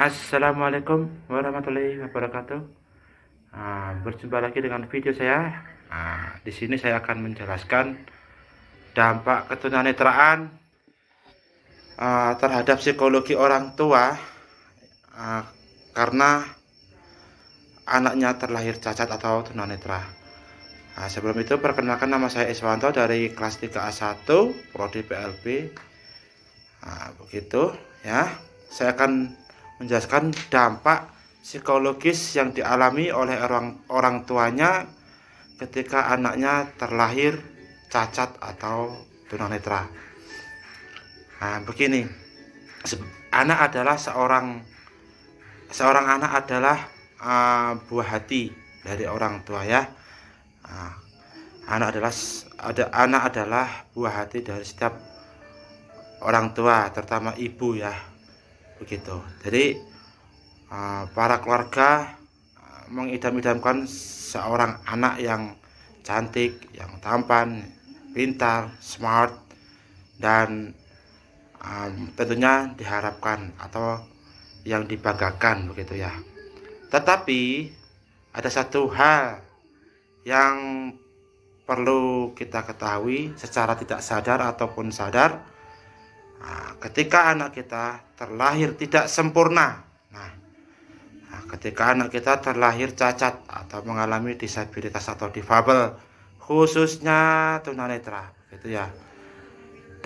Assalamualaikum warahmatullahi wabarakatuh. Berjumpa lagi dengan video saya. Di sini saya akan menjelaskan dampak ketunanetraan terhadap psikologi orang tua karena anaknya terlahir cacat atau tunanetra. Sebelum itu perkenalkan, nama saya Iswanto dari kelas 3A1 Prodi PLB. Begitu ya. Saya akan menjelaskan dampak psikologis yang dialami oleh orang tuanya ketika anaknya terlahir cacat atau tunanetra. Begini, anak adalah seorang anak adalah buah hati dari orang tua ya. Anak adalah buah hati dari setiap orang tua, terutama ibu ya. Begitu. Jadi para keluarga mengidam-idamkan seorang anak yang cantik, yang tampan, pintar, smart, dan tentunya diharapkan atau yang dibanggakan begitu ya. Tetapi ada satu hal yang perlu kita ketahui secara tidak sadar ataupun sadar. Ketika anak kita terlahir tidak sempurna, ketika anak kita terlahir cacat atau mengalami disabilitas atau difabel, khususnya tunanetra, gitu ya,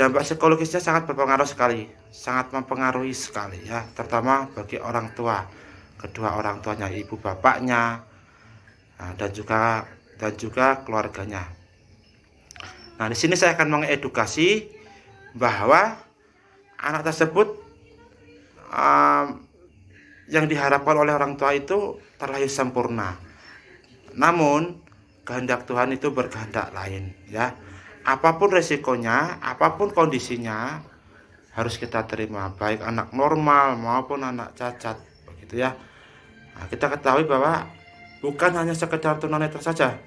dampak psikologisnya sangat berpengaruh sekali, sangat mempengaruhi sekali ya, terutama bagi orang tua, kedua orang tuanya, ibu bapaknya, dan juga keluarganya. Di sini saya akan mengedukasi bahwa anak tersebut yang diharapkan oleh orang tua itu terlahir sempurna. Namun kehendak Tuhan itu berkehendak lain ya. Apapun resikonya, apapun kondisinya harus kita terima, baik anak normal maupun anak cacat begitu ya. Kita ketahui bahwa bukan hanya sekedar tunanetra saja,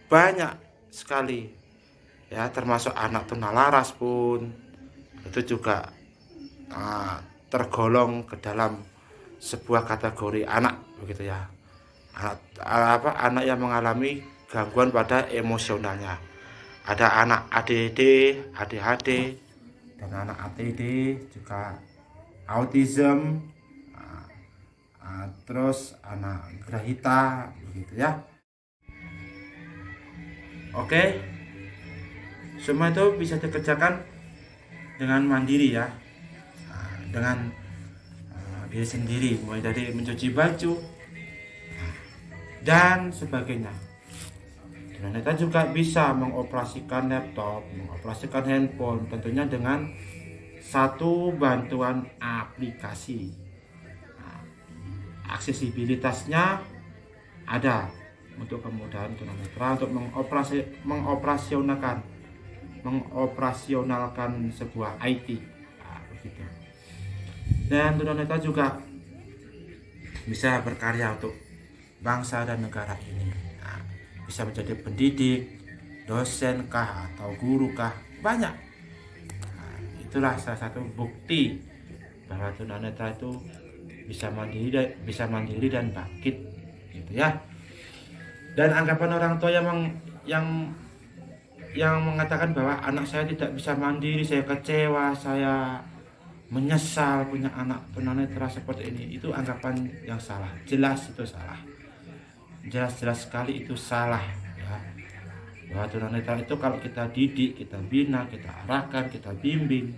banyak sekali ya, termasuk anak tunalaras pun itu juga tergolong ke dalam sebuah kategori anak begitu ya. Anak yang mengalami gangguan pada emosionalnya. Ada anak ADD, ADHD, dan anak ATD, juga autism, terus anak grahita begitu ya. Oke, semua itu bisa dikerjakan dengan mandiri ya, dengan diri sendiri, mulai dari mencuci baju dan sebagainya. Tunanetra juga bisa mengoperasikan laptop, mengoperasikan handphone, tentunya dengan satu bantuan aplikasi. Aksesibilitasnya ada untuk kemudahan tunanetra untuk mengoperasionalkan sebuah IT begitu. Dan tunanetra juga bisa berkarya untuk bangsa dan negara ini. Bisa menjadi pendidik, dosen kah, atau guru kah, banyak. Itulah salah satu bukti bahwa tunanetra itu bisa mandiri dan bangkit gitu ya. Dan anggapan orang tua yang mengatakan bahwa anak saya tidak bisa mandiri, saya kecewa, saya menyesal punya anak tunanetra seperti ini, itu anggapan yang salah. Jelas itu salah, jelas sekali itu salah ya. Bahwa tunanetra itu kalau kita didik, kita bina, kita arahkan, kita bimbing,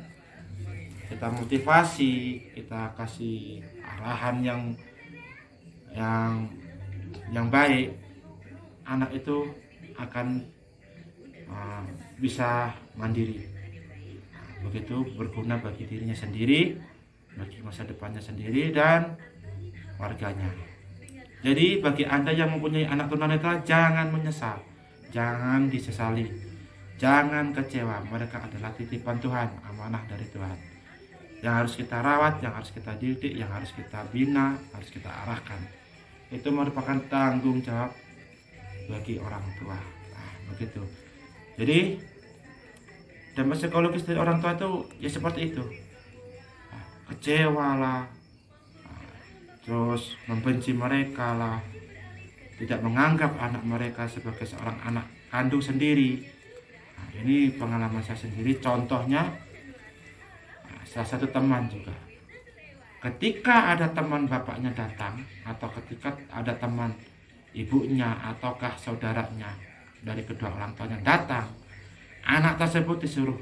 kita motivasi, kita kasih arahan yang baik, anak itu akan bisa mandiri. Begitu berguna bagi dirinya sendiri, bagi masa depannya sendiri dan warganya. Jadi bagi Anda yang mempunyai anak tunanetra, jangan menyesal, jangan disesali, jangan kecewa. Mereka adalah titipan Tuhan, amanah dari Tuhan, yang harus kita rawat, yang harus kita didik, yang harus kita bina, harus kita arahkan. Itu merupakan tanggung jawab bagi orang tua. Begitu. Jadi dampak psikologis dari orang tua itu ya seperti itu. Kecewa lah, terus membenci mereka lah, tidak menganggap anak mereka sebagai seorang anak kandung sendiri. Nah, ini pengalaman saya sendiri. Contohnya, salah satu teman juga, ketika ada teman bapaknya datang, atau ketika ada teman ibunya ataukah saudaranya dari kedua orang tuanya datang, anak tersebut disuruh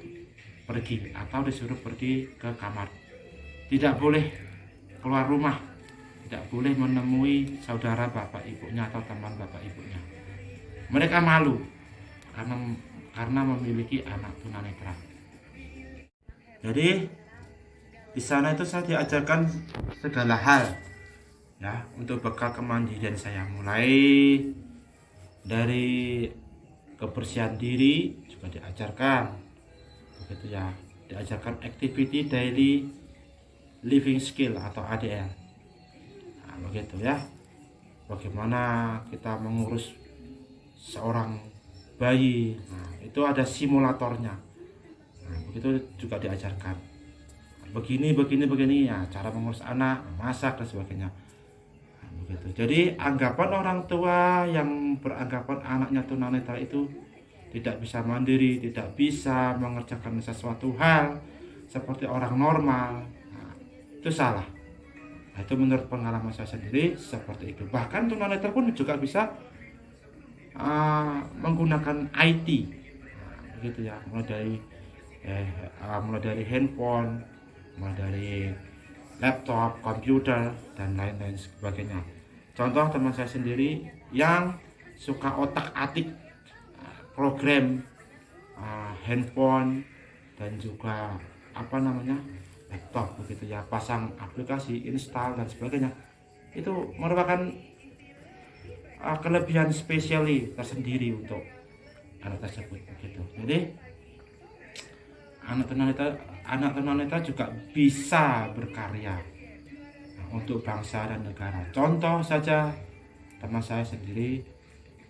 pergi atau disuruh pergi ke kamar, tidak boleh keluar rumah, tidak boleh menemui saudara bapak ibunya atau teman bapak ibunya. Mereka malu karena memiliki anak tunanetra. Jadi di sana itu saya diajarkan segala hal ya untuk bekal kemandirian saya, mulai dari kebersihan diri juga diajarkan, begitu ya, diajarkan activity daily living skill atau ADL. Nah, begitu ya, bagaimana kita mengurus seorang bayi. Nah, itu ada simulatornya. Nah, begitu juga diajarkan. Begini ya cara mengurus anak, masak dan sebagainya. Nah, begitu. Jadi anggapan orang tua yang beranggapan anaknya tunanetra itu tidak bisa mandiri, tidak bisa mengerjakan sesuatu hal seperti orang normal, nah, itu salah. Nah, itu menurut pengalaman saya sendiri seperti itu. Bahkan tunanetra pun juga bisa menggunakan IT, nah, begitu ya, mulai dari handphone, mulai dari laptop, komputer dan lain-lain sebagainya. Contoh teman saya sendiri yang suka otak-atik program handphone dan juga laptop, begitu ya, pasang aplikasi, install dan sebagainya. Itu merupakan kelebihan spesiali tersendiri untuk anak tersebut, begitu. Jadi anak tunanetra juga bisa berkarya untuk bangsa dan negara. Contoh saja teman saya sendiri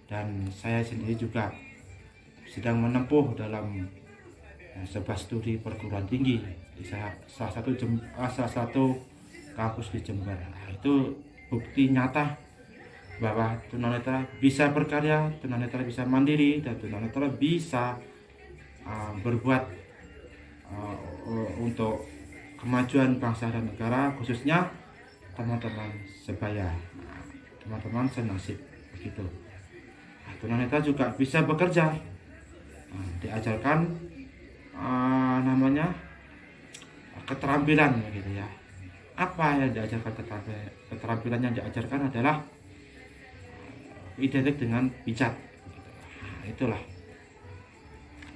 dan saya sendiri juga sedang menempuh dalam sebuah studi perguruan tinggi di salah satu kampus di Jember. Nah, itu bukti nyata bahwa tunanetra bisa berkarya, tunanetra bisa mandiri, dan tunanetra bisa berbuat untuk kemajuan bangsa dan negara, khususnya teman-teman sebaya, teman-teman senasib, begitu. Nah, tunanetra juga bisa bekerja. Nah, diajarkan keterampilan, begitu ya. Apa yang diajarkan? Keterampilan yang diajarkan adalah identik dengan pijat, begitu. Nah, itulah.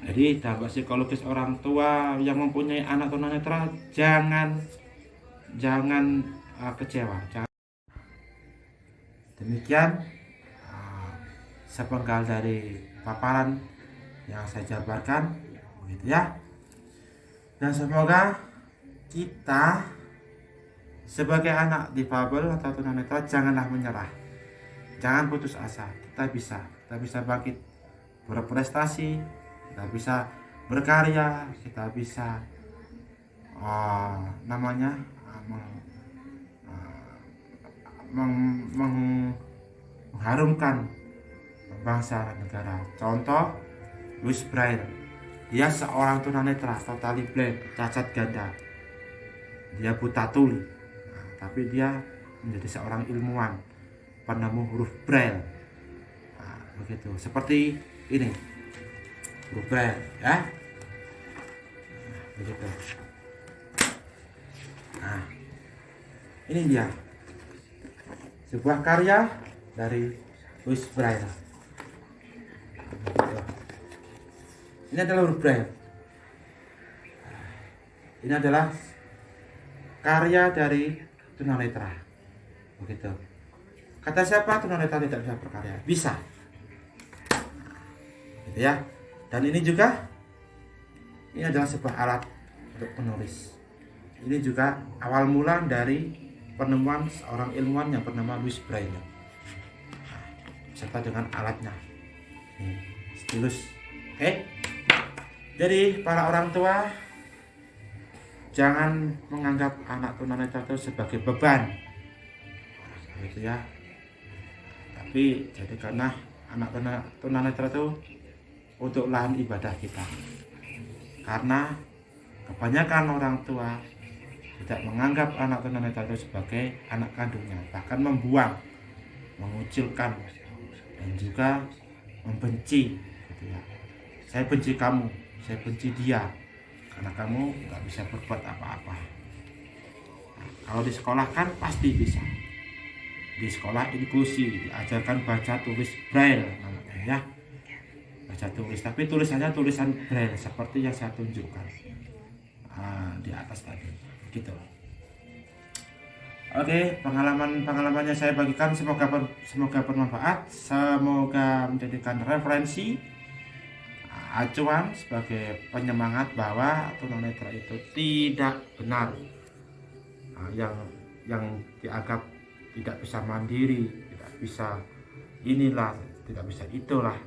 Jadi dampak psikologis orang tua yang mempunyai anak tunanetra, jangan kecewa. Demikian sepenggal dari paparan yang saya jabarkan, begitu ya. Dan semoga kita sebagai anak difabel atau tunanetra janganlah menyerah, jangan putus asa. Kita bisa bangkit, berprestasi, kita bisa berkarya, kita bisa mengharumkan bangsa dan negara. Contoh Louis Braille, dia seorang tunanetra, totally blind, cacat ganda, dia buta tuli, tapi dia menjadi seorang ilmuwan, penemu huruf Braille. Nah, begitu, seperti ini huruf Braille ya. Nah, begitu. Nah, ini dia sebuah karya dari Louis Braille. Ini adalah huruf Braille. Ini adalah karya dari tunanetra, begitu. Kata siapa tunanetra tidak bisa berkarya? Bisa, gitu ya. Dan ini adalah sebuah alat untuk menulis. Ini juga awal mula dari penemuan seorang ilmuwan yang bernama Louis Braille, serta dengan alatnya, stylus. Oke. Jadi para orang tua, jangan menganggap anak tunanetra itu sebagai beban. gitu ya. Tapi jadikanlah anak tunanetra itu untuk lahan ibadah kita, karena kebanyakan orang tua tidak menganggap anak tunanetra itu sebagai anak kandungnya, bahkan membuang, mengucilkan, dan juga membenci gitu ya. Saya benci kamu, saya benci dia, karena kamu nggak bisa berbuat apa-apa. Nah, kalau di sekolah kan pasti bisa. Di sekolah inklusi, diajarkan baca tulis braille namanya ya, baca tulis, tapi tulisannya tulisan braille seperti yang saya tunjukkan di atas tadi gitu. Oke, pengalamannya saya bagikan, semoga bermanfaat, semoga menjadikan referensi, acuan sebagai penyemangat bahwa tunanetra itu tidak benar, yang dianggap tidak bisa mandiri, tidak bisa inilah, tidak bisa itulah.